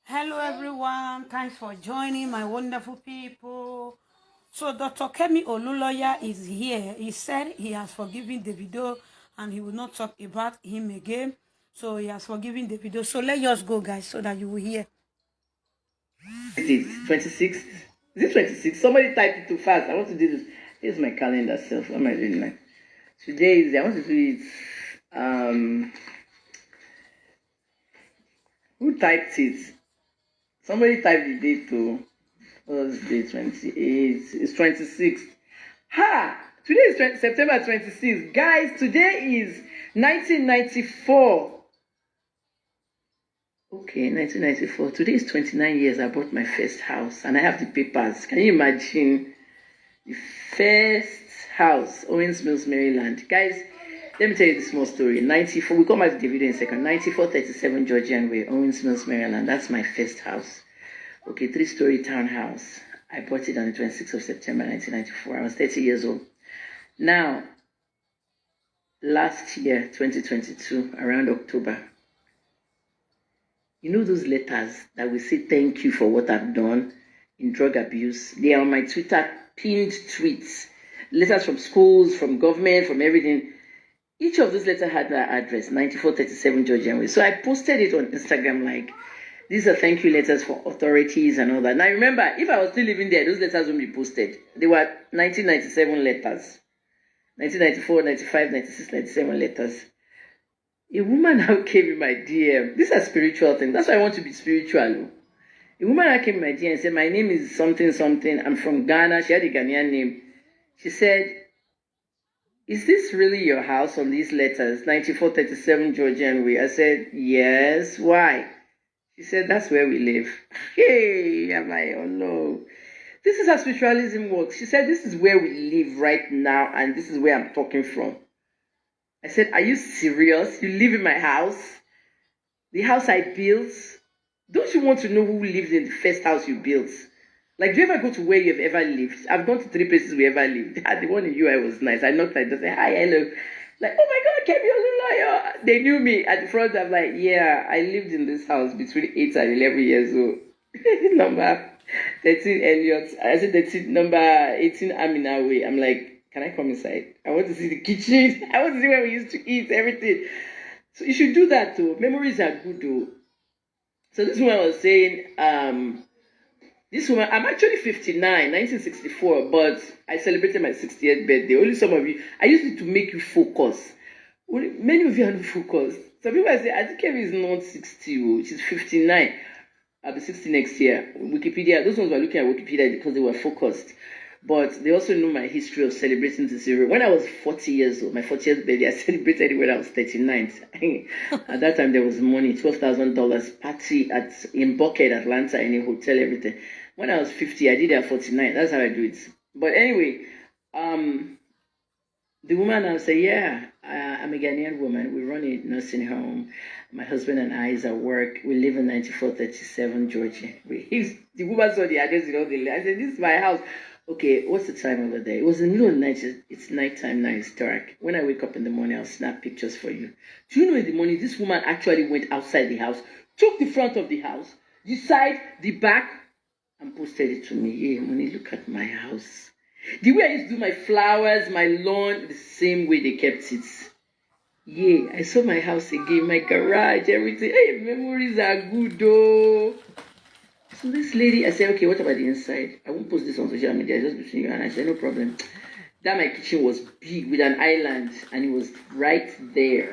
Hello, everyone. Thanks for joining, my wonderful people. So, Dr. Kemi Oluloya is here. He said he has forgiven Davido and he will not talk about him again. So, he has forgiven Davido. So, let us go, guys, so that you will hear. 26. Is it 26? Somebody typed it too fast. I want to do this. Here's my calendar self. What am I doing now? Today is, I want to do it. Who typed it? Somebody typed the date too. What was the day? 28. It's 26th. Ha! Today is September 26th. Guys, today is 1994. Okay, 1994. Today is 29 years I bought my first house and I have the papers. Can you imagine? The first house, Owens Mills, Maryland. Guys, let me tell you the small story. 94, we'll come back to Davido in a second. 9437 Georgian Way, Owens Mills, Maryland. That's my first house. Okay, 3-story townhouse. I bought it on the 26th of September 1994. I was 30 years old. Now, last year, 2022, around October, you know those letters that will say thank you for what I've done in drug abuse? They are on my Twitter pinned tweets. Letters from schools, from government, from everything. Each of those letters had that address, 9437 Georgian Way. So I posted it on Instagram like, these are thank you letters for authorities and all that. Now remember, if I was still living there, those letters wouldn't be posted. They were 1997 letters. 1994, 95, 96, 97 letters. A woman now came in my DM. These are spiritual things. That's why I want to be spiritual. A woman now came in my DM and said, my name is something, something. I'm from Ghana. She had a Ghanaian name. She said, is this really your house on these letters? 9437 Georgian Way. I said, yes. Why? She said, that's where we live. Hey, I'm like, oh no. This is how spiritualism works. She said, this is where we live right now, and this is where I'm talking from. I said, are you serious? You live in my house? The house I built? Don't you want to know who lived in the first house you built? Like, do you ever go to where you've ever lived? I've gone to 3 places we ever lived. The one in UI was nice. I knocked at the door, said, hi, hello. Like, oh my God, Kemi Olulayo. They knew me at the front. I'm like, yeah, I lived in this house between 8 and 11 years old. Number 13 Elliot. I said 13, number 18 Amina Way. I'm like, can I come inside? I want to see the kitchen. I want to see where we used to eat, everything. So you should do that too. Memories are good though. So this woman was saying, this woman, I'm actually 59, 1964, but I celebrated my 60th birthday. Only some of you, I used it to make you focus. Many of you are not focused. Some people say, I think Kemi is not 60, she's 59. I'll be 60 next year. Wikipedia, those ones were looking at Wikipedia because they were focused. But they also know my history of celebrating this year. When I was 40 years old, my 40th birthday, I celebrated it when I was 39. At that time, there was money, $12,000 party in Buckhead, Atlanta, in a hotel, everything. When I was 50, I did it at 49. That's how I do it. But anyway, the woman now say, yeah, I'm a Ghanaian woman. We run a nursing home. My husband and I is at work. We live in 9437 Georgia. The woman saw the address in all the I said, this is my house. Okay, what's the time over there? It was in the middle of the night. It's nighttime now. It's dark. When I wake up in the morning, I'll snap pictures for you. Do you know in the morning, this woman actually went outside the house, took the front of the house, the side, the back, and posted it to me. Yeah, money, look at my house. The way I used to do my flowers, my lawn, the same way they kept it. Yeah, I saw my house again, my garage, everything. Hey, memories are good though. So this lady, I said, okay, what about the inside? I won't post this on social media, just between you and I. said, no problem. That my kitchen was big with an island and it was right there.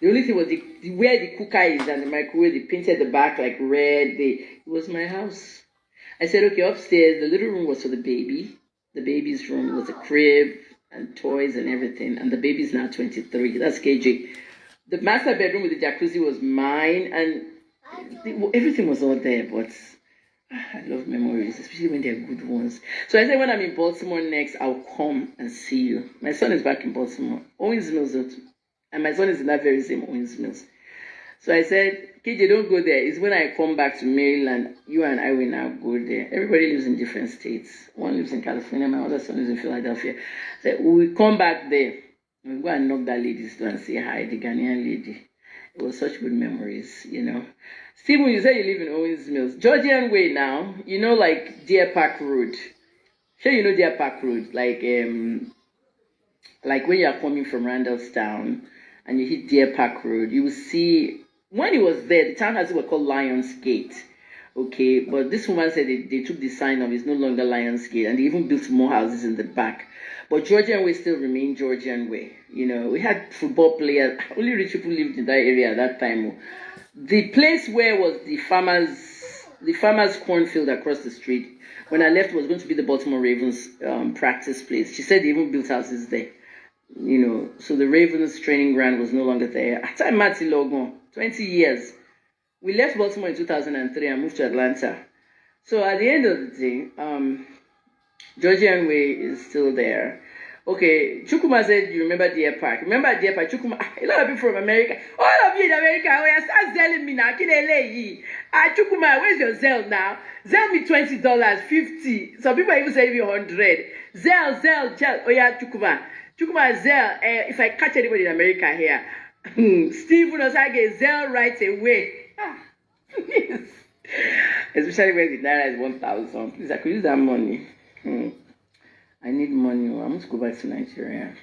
The only thing was where the cooker is and the microwave, they painted the back like red. It was my house. I said, okay, upstairs, the little room was for the baby. The baby's room was a crib and toys and everything. And the baby's now 23. That's KJ. The master bedroom with the jacuzzi was mine. And everything was all there. But I love memories, especially when they're good ones. So I said, when I'm in Baltimore next, I'll come and see you. My son is back in Baltimore. Owens Mills. And my son is in that very same Owens Mills. So I said, KJ, don't go there. It's when I come back to Maryland, you and I will now go there. Everybody lives in different states. One lives in California, my other son lives in Philadelphia. So we will come back there. We'll go and knock that lady's door and say hi, the Ghanaian lady. It was such good memories, you know. Stephen, you say you live in Owens Mills. Georgian Way now, you know, like Deer Park Road. Sure, you know Deer Park Road, like when you are coming from Randallstown and you hit Deer Park Road, you will see when it was there, the townhouses were called Lions Gate. Okay, but this woman said they took the sign off, it's no longer Lions Gate, and they even built more houses in the back. But Georgian Way still remained Georgian Way. You know, we had football players, only rich people lived in that area at that time. The place where was the farmers cornfield across the street. When I left, was going to be the Baltimore Ravens practice place. She said they even built houses there. You know, so the Ravens training ground was no longer there. At time Mati Logon, 20 years. We left Baltimore in 2003 and moved to Atlanta. So at the end of the day, Georgian Way is still there. Okay, Chukuma said you remember Deer Park. Remember Deer Park? Chukuma, a lot of people from America. All of you in America, you start selling me now. Chukuma, where's your Zelle now? Zelle me $20, 50. Some people even say me 100. Zelle. Oh yeah, Chukuma, Zelle. If I catch anybody in America here, Steve will say get Zelle right away. Especially when the naira is 1,000. Please, I could use that money. I need money. I must go back to Nigeria.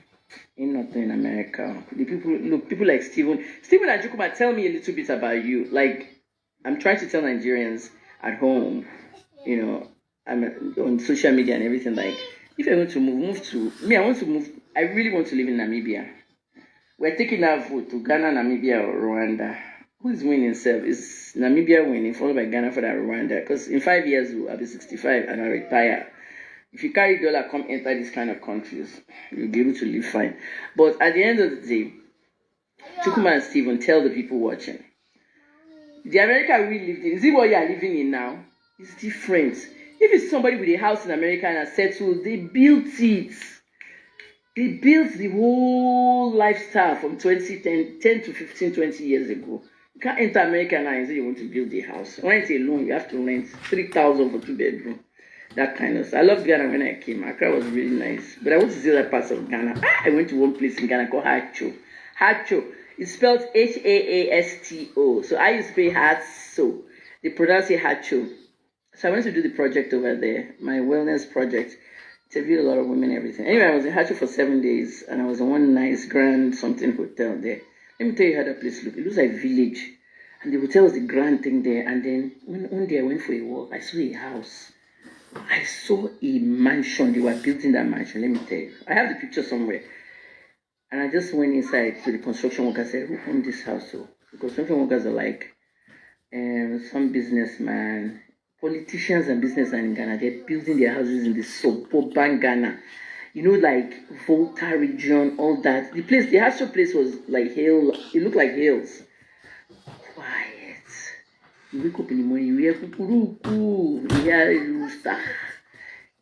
Ain't nothing in America. The people like Stephen and Chukuma, tell me a little bit about you. Like, I'm trying to tell Nigerians at home, you know, I'm on social media and everything. Like, if I want to move to me, I want to move. I really want to live in Namibia. We're taking our vote to Ghana, Namibia, or Rwanda. Who is winning, self? Is Namibia winning, followed by Ghana for that Rwanda? Because in 5 years, I'll be 65 and I'll retire. If you carry dollar, come enter these kind of countries, you'll be able to live fine. But at the end of the day, Chukuma and Stephen, tell the people watching. The America we lived in, is it what you are living in now? It's different. If it's somebody with a house in America and a settled, they built it. They built the whole lifestyle from 10 to 15, 20 years ago. You can't enter America now and say you want to build a house. Rent alone, you have to rent 3,000 for 2 bedroom. That kind of stuff. I loved Ghana when I came. Accra was really nice. But I want to see other parts of Ghana. I went to one place in Ghana called Hacho. Hacho. It's spelled Haasto. So I used to say Hatso. They pronounce it Hacho. So I went to do the project over there, my wellness project. Interviewed a lot of women, everything. Anyway, I was in Hacho for 7 days, and I was in one nice, grand something hotel there. Let me tell you how that place looked. It looks like a village. And the hotel was the grand thing there. And then one day I went for a walk. I saw a house. I saw a mansion. They were building that mansion. Let me tell you. I have the picture somewhere. And I just went inside to the construction worker. I said, who owned this house? So the construction workers are like some businessman, politicians and businessmen in Ghana. They're building their houses in the suburban Ghana. You know, like Volta region, all that. The Hasso place was like hill. It looked like hills. Quiet. You wake up in the morning, you hear kukuruku, you hear a rooster.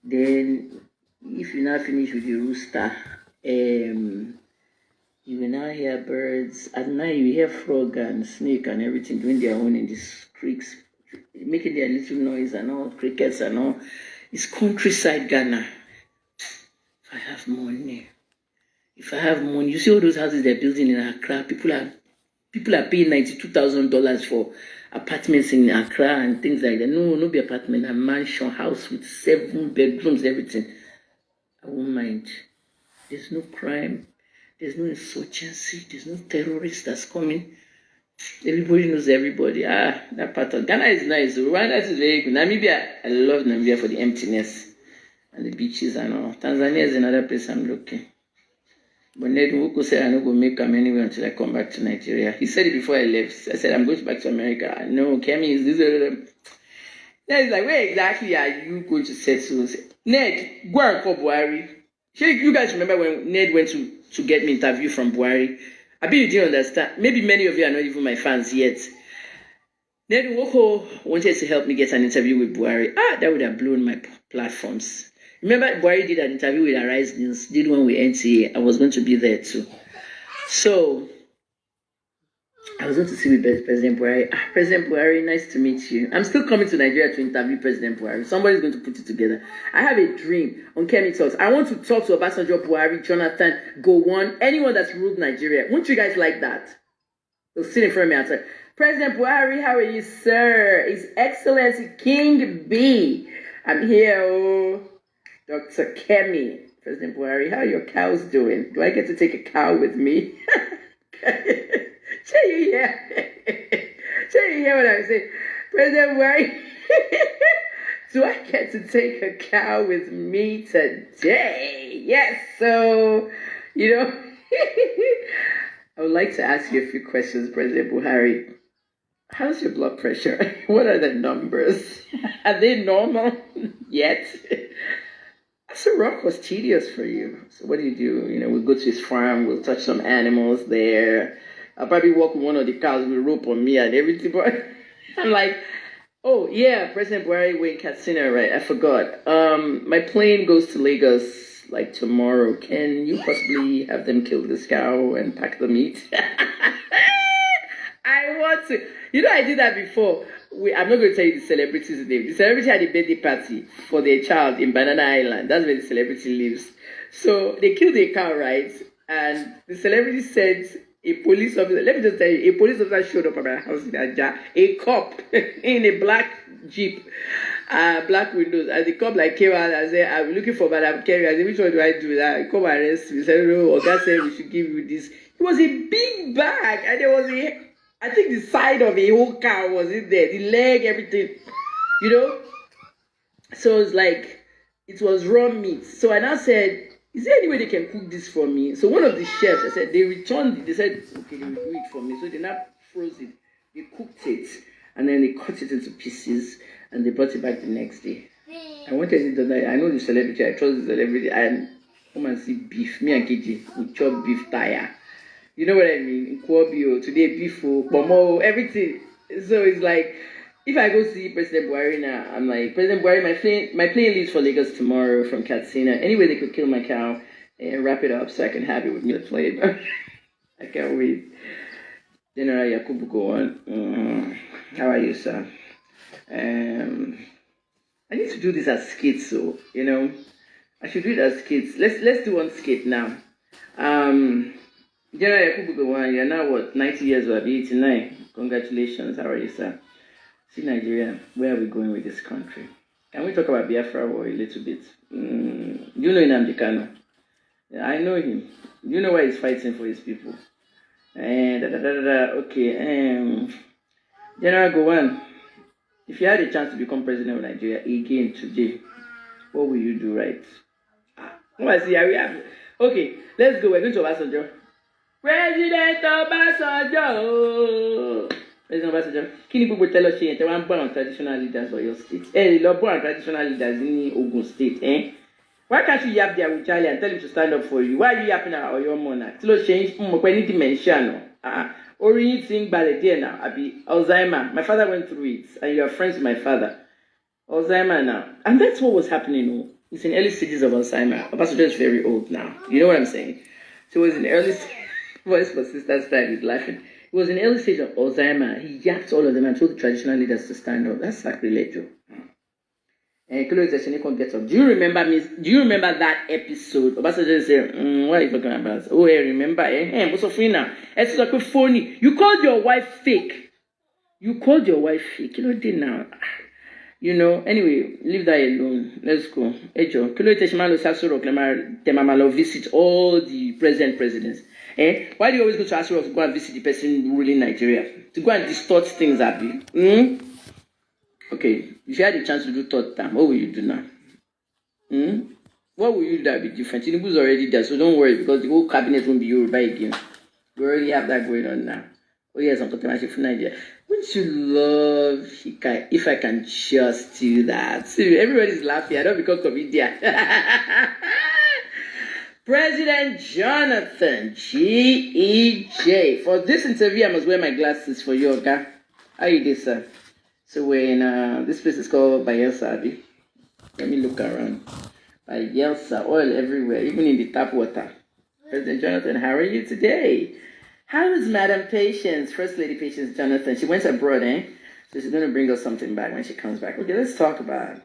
Then, if you now finish with the rooster, you will now hear birds. At night, you hear frog and snake and everything doing their own in these creeks, making their little noise and all, crickets and all. It's countryside Ghana. If I have money, you see all those houses they're building in Accra, people are paying $92,000 for apartments in Accra and things like that. No be apartment, a mansion house with 7 bedrooms, everything. I won't mind. There's no crime, there's no insurgency, there's no terrorist that's coming. Everybody knows everybody. That part of Ghana is nice. Rwanda is very good. Namibia, I love Namibia for the emptiness and the beaches and all. Tanzania is another place I'm looking. But Ned Nwoko said I'm not going to make them anywhere until I come back to Nigeria. He said it before I left. I said I'm going back to America. No, Kemi is this. Ned is like, where exactly are you going to settle? Ned, go and call Buhari. You guys remember when Ned went to get me interview from Buhari? I bet you didn't understand. Maybe many of you are not even my fans yet. Ned Nwoko wanted to help me get an interview with Buhari. That would have blown my platforms. Remember, Buhari did an interview with Arise News, did one with NTA. I was going to be there too. So, I was going to see with President Buhari. President Buhari, nice to meet you. I'm still coming to Nigeria to interview President Buhari. Somebody's going to put it together. I have a dream on Kemi Talks. I want to talk to Obasanjo, Buhari, Jonathan, Gowon, anyone that's ruled Nigeria. Won't you guys like that? They'll sit in front of me and say, President Buhari, how are you, sir? His Excellency King B. I'm here, oh, Dr. Kemi. President Buhari, how are your cows doing? Do I get to take a cow with me? Shall you hear? Shall you hear what I'm saying? President Buhari, do I get to take a cow with me today? Yes, so, I would like to ask you a few questions, President Buhari. How's your blood pressure? What are the numbers? Are they normal yet? So Rock was tedious for you. So what do? We'll go to his farm, we'll touch some animals there. I'll probably walk with one of the cows with a rope on me and everything. But I'm like, oh yeah, President Buhari, we're in Katsina, right? I forgot. My plane goes to Lagos like tomorrow. Can you possibly have them kill this cow and pack the meat? I want to. I did that before. I'm not going to tell you the celebrity's name. The celebrity had a birthday party for their child in Banana Island. That's where the celebrity lives. So they killed a cow, right? And the celebrity sent a police officer. Let me just tell you, a police officer showed up at my house in Aja. A cop in a black Jeep, black windows. And the cop came out and said, "I'm looking for Madam Kemi." I said, "Which one do I do that?" Come arrest me. He said, "No, Oga said we should give you this." It was a big bag, and there was I think the side of a whole cow was in there, the leg, everything, So it's like, it was raw meat. So I now said, is there any way they can cook this for me? So one of the chefs, I said, they said, okay, they will do it for me. So they now froze it, they cooked it, and then they cut it into pieces, and they brought it back the next day. I wanted it that I know the celebrity, I trust the celebrity, and come and see beef. Me and KG, we chop beef tire. You know what I mean? Kwobio, today beef, pomo, everything. So it's like, if I go see President Buhari now, I'm like, President Buhari, my plane leaves for Lagos tomorrow from Katsina. Anyway, they could kill my cow and wrap it up so I can have it with me on the plane. I can't wait. General Yakubu, go on. How are you, sir? I need to do this as skits, so I should do it as skits. Let's do one skit now. General Yakubu, you're now what, 90 years old, 89. Congratulations. How are you, sir? See Nigeria, where are we going with this country? Can we talk about Biafra war a little bit? You know Nnamdi Kanu? Yeah, I know him. You know why he's fighting for his people? Okay. General Gowon, if you had a chance to become president of Nigeria again today, what will you do, right? Okay, let's go. We're going to Obasanjo. President Obasanjo. President Obasanjo. Kí ni gbogbo tẹ́lọ̀ ṣe yẹn tẹ́ wá ń bọ́ àwọn traditional leaders of your state? Lọ bọ́ àwọn traditional leaders in Ogun State. Why can't you yap there with Charlie and tell him to stand up for you? Why are you yapping at Oyo monarch? Tí ló ṣe ń mọ̀ pé ní dementia no. Orí yín ti ń gbalẹ̀ díẹ̀ now. Àbí Alzheimer. My father went through it, and you are friends with my father. Alzheimer now. And that's what was happening. It's in early stages of Alzheimer. Obasanjo is very old now. You know what I'm saying? So it was in early voice for sister started laughing. It was in early stage of Alzheimer. He yapped all of them and told the traditional leaders to stand up. That's sacrilege. And get up. Do you remember me? Do you remember that episode? Obasanjo said, "What are you talking about?" Oh, I remember. What's so funny now? It's like funny. You called your wife fake. You called your wife fake. Did now. Anyway, leave that alone. Let's go. Ejo, visit all the present presidents. Why do you always go to Asura to go and visit the person ruling Nigeria? To go and distort things, Abby? Okay, if you had a chance to do third time, what will you do now? What will you do that be different? Tinubu's already there, so don't worry, because the whole cabinet won't be Yoruba again. We already have that going on now. Oh yes, I'm talking about Nigeria. Wouldn't you love if I can just do that? See, everybody's laughing. I don't become comedian. President Jonathan G.E.J. For this interview, I must wear my glasses for you, okay? How you doing, sir? So we're in, this place is called Bayelsa, Abi. Let me look around. Bayelsa, oil everywhere, even in the tap water. President Jonathan, how are you today? How is Madam Patience, First Lady Patience Jonathan? She went abroad, So she's going to bring us something back when she comes back. Okay, let's talk about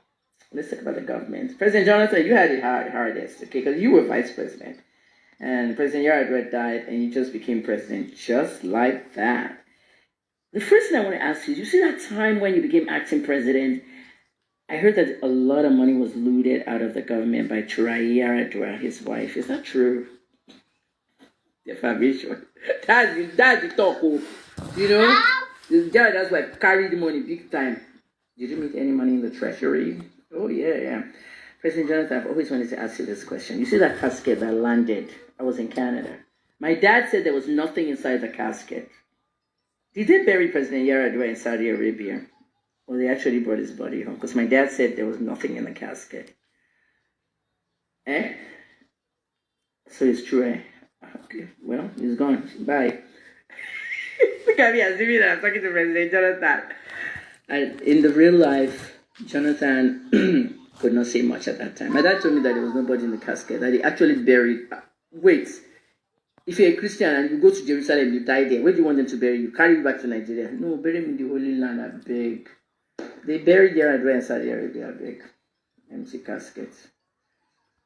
the government. President Jonathan, you had it hardest, okay, because you were vice president. And President Yaradua died, and you just became president just like that. the first thing I want to ask you see that time when you became acting president? I heard that a lot of money was looted out of the government by Yaradua, his wife. Is that true? Defamation. That's the talk. Oh. You know, that's like carried money big time. Did you meet any money in the treasury? Oh yeah. President Jonathan, I've always wanted to ask you this question. You see that casket that landed? I was in Canada. My dad said there was nothing inside the casket. Did they bury President Yaradua in Saudi Arabia? Or they actually brought his body home? Because my dad said there was nothing in the casket. So it's true, Okay, well, he's gone. Bye. Look at me assuming that I'm talking to President Jonathan. And in the real life, Jonathan could not say much at that time. My dad told me that there was nobody in the casket, that he actually buried. Wait, if you're a Christian and you go to Jerusalem, you die there, where do you want them to bury you? Carry you back to Nigeria? No, bury me in the Holy Land, I beg. They buried Yaradua in Saudi Arabia, I beg. Empty caskets.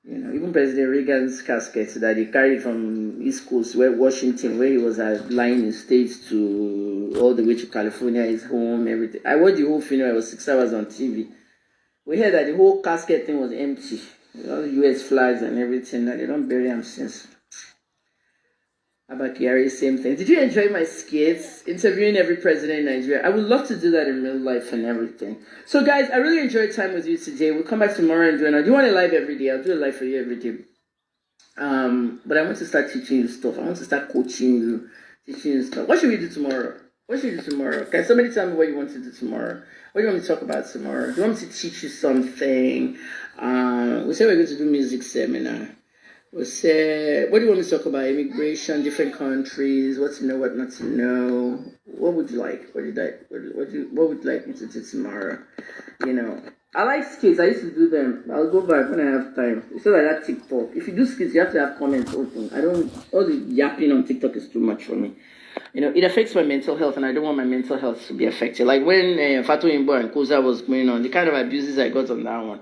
You know, even President Reagan's casket that he carried from East Coast, Washington, where he was lying in states to all the way to California, his home, everything. I watched the whole funeral. It was 6 hours on TV. We heard that the whole casket thing was empty. All the U.S. flags and everything. That they don't bury him since. Abakari, same thing. Did you enjoy my skits? Interviewing every president in Nigeria. I would love to do that in real life and everything. So guys, I really enjoyed time with you today. We'll come back tomorrow and do another. Do you want a live every day? I'll do a live for you every day. But I want to start teaching you stuff. I want to start coaching you, teaching you stuff. What should we do tomorrow? Can somebody tell me what you want to do tomorrow? What do you want me to talk about tomorrow? Do you want me to teach you something? We said we're going to do music seminar. We said, what do you want me to talk about? Immigration, different countries, what to know, what not to know. What would you like? What would you like me to do tomorrow? You know, I like skits. I used to do them. I'll go back when I have time. It's not like that TikTok. If you do skits, you have to have comments open. All the yapping on TikTok is too much for me. You know, it affects my mental health, and I don't want my mental health to be affected. Like when Fatu Imbo and Koza was going on, the kind of abuses I got on that one.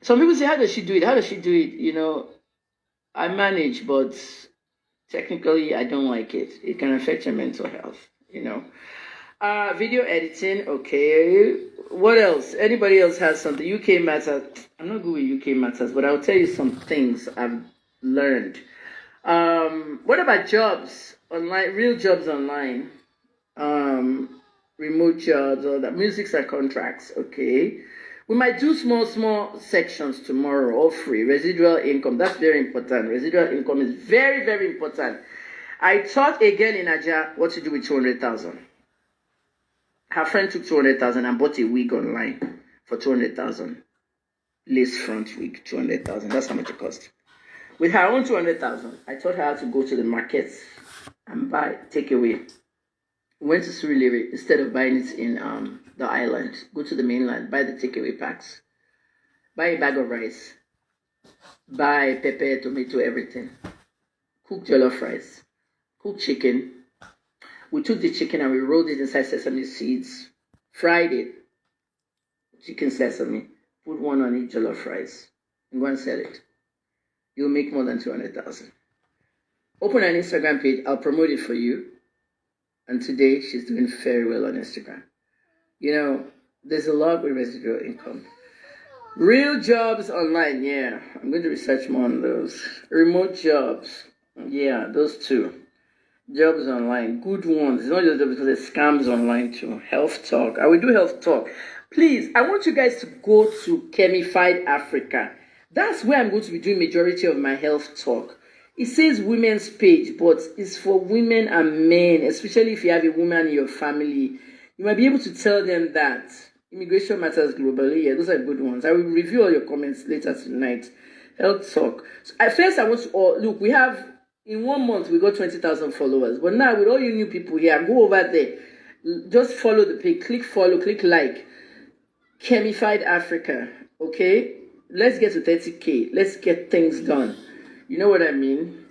Some people say, how does she do it? You know, I manage, but technically I don't like it. It can affect your mental health, you know. Video editing, okay. What else? Anybody else has something? UK matters. I'm not good with UK matters, but I'll tell you some things I've learned. What about jobs online? Real jobs online. Remote jobs or that music and contracts, okay. We might do small sections tomorrow, all free. Residual income, that's very important. Residual income is very, very important. I taught a girl in Aja what to do with 200,000. Her friend took 200,000 and bought a wig online for 200,000. Lace front wig, 200,000. That's how much it cost. With her own 200,000, I taught her how to go to the markets and buy takeaway. Went to Surulere instead of buying it in the island. Go to the mainland, buy the takeaway packs. Buy a bag of rice. Buy pepper, tomato, everything. Cook jollof rice. Cook chicken. We took the chicken and we rolled it inside sesame seeds. Fried it. Chicken sesame. Put one on each jollof rice. And go and sell it. You'll make more than 200,000. Open an Instagram page. I'll promote it for you. And today, she's doing very well on Instagram. You know, there's a lot with residual income. Real jobs online, yeah. I'm going to research more on those. Remote jobs, yeah, those two. Jobs online, good ones. It's not just because there's scams online too. Health talk. I will do health talk. Please, I want you guys to go to Kemified Africa. That's where I'm going to be doing majority of my health talk. It says women's page, but it's for women and men, especially if you have a woman in your family. You might be able to tell them that immigration matters globally. Yeah, those are good ones. I will review all your comments later tonight. Health talk. So at first, I want to look. We have in 1 month we got 20,000 followers, but now with all you new people here, go over there. Just follow the page. Click follow. Click like. Kemified Africa. Okay, let's get to 30K. Let's get things done. You know what I mean?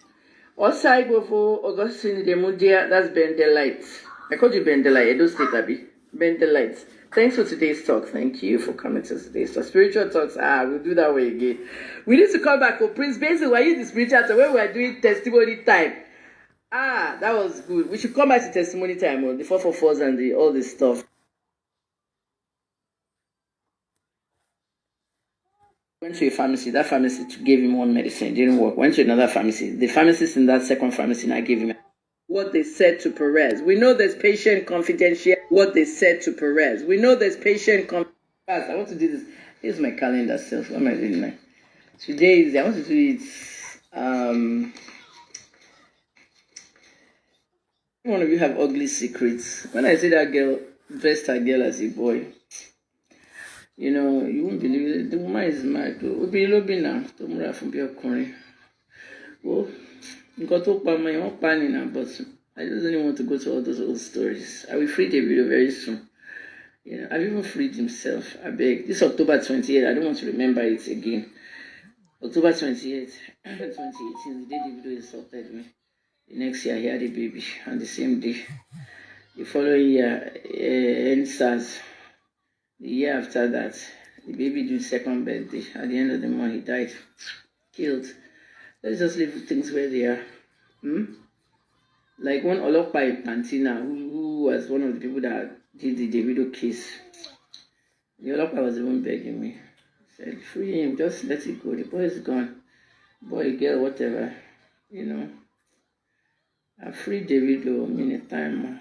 Osai before Augustine de Mundia, that's Ben Delight. I called you Ben Delight. I don't speak Abby. Ben Delight. Thanks for today's talk. Thank you for coming to today's talk. Spiritual talks, we'll do that way again. We need to come back. Oh, Prince Basil, were you the spiritual talk when we were doing testimony time? Ah, that was good. We should come back to testimony time on the 444s and all this stuff. Went to a pharmacy. That pharmacy gave him one medicine. It didn't work. Went to another pharmacy. The pharmacist in that second pharmacy now gave him what they said to Perez. We know there's patient confidential. What they said to Perez. We know there's patient confidential. I want to do this. Here's my calendar self. What am I doing now? Today is, I want to do it. One of you have ugly secrets. When I say that girl dressed her girl as a boy, you know, you won't believe it. The woman is mad. We'll be lobbying now. Don't move from your corner. Well, you got to open my own panning now, but I just don't want to go to all those old stories. I will free Davido very soon. You know, I've even freed himself. I beg. This October 28th, I don't want to remember it again. October 28th, 2018, the day Davido insulted me. The next year, he had a baby on the same day. The following year, NSAS. The year after that, the baby did second birthday. At the end of the month, he died. Killed. Let's just leave things where they are. Like one Olopa in Pantina, who was one of the people that did the Davido case. The Olopa was the one begging me. He said, free him, just let it go. The boy is gone. Boy, girl, whatever. You know. I free Davido many times.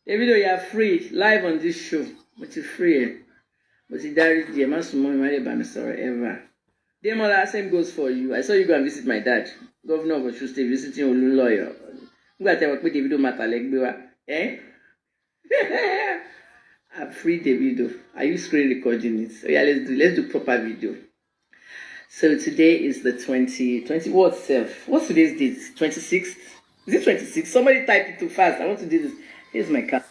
Davido, you are free. Live on this show. But you're free. But you died the amount of money by me sorry ever. Demola, same goes for you. I saw you go and visit my dad. Governor of Osun State visiting Olu lawyer. You got to tell me Davido matter like Bewa. Eh? I free Davido. Are you screen recording it? So yeah, let's do proper video. So today is the 20 what self? What's today's date? 26th? Is it 26? Somebody type it too fast. I want to do this. Here's my car.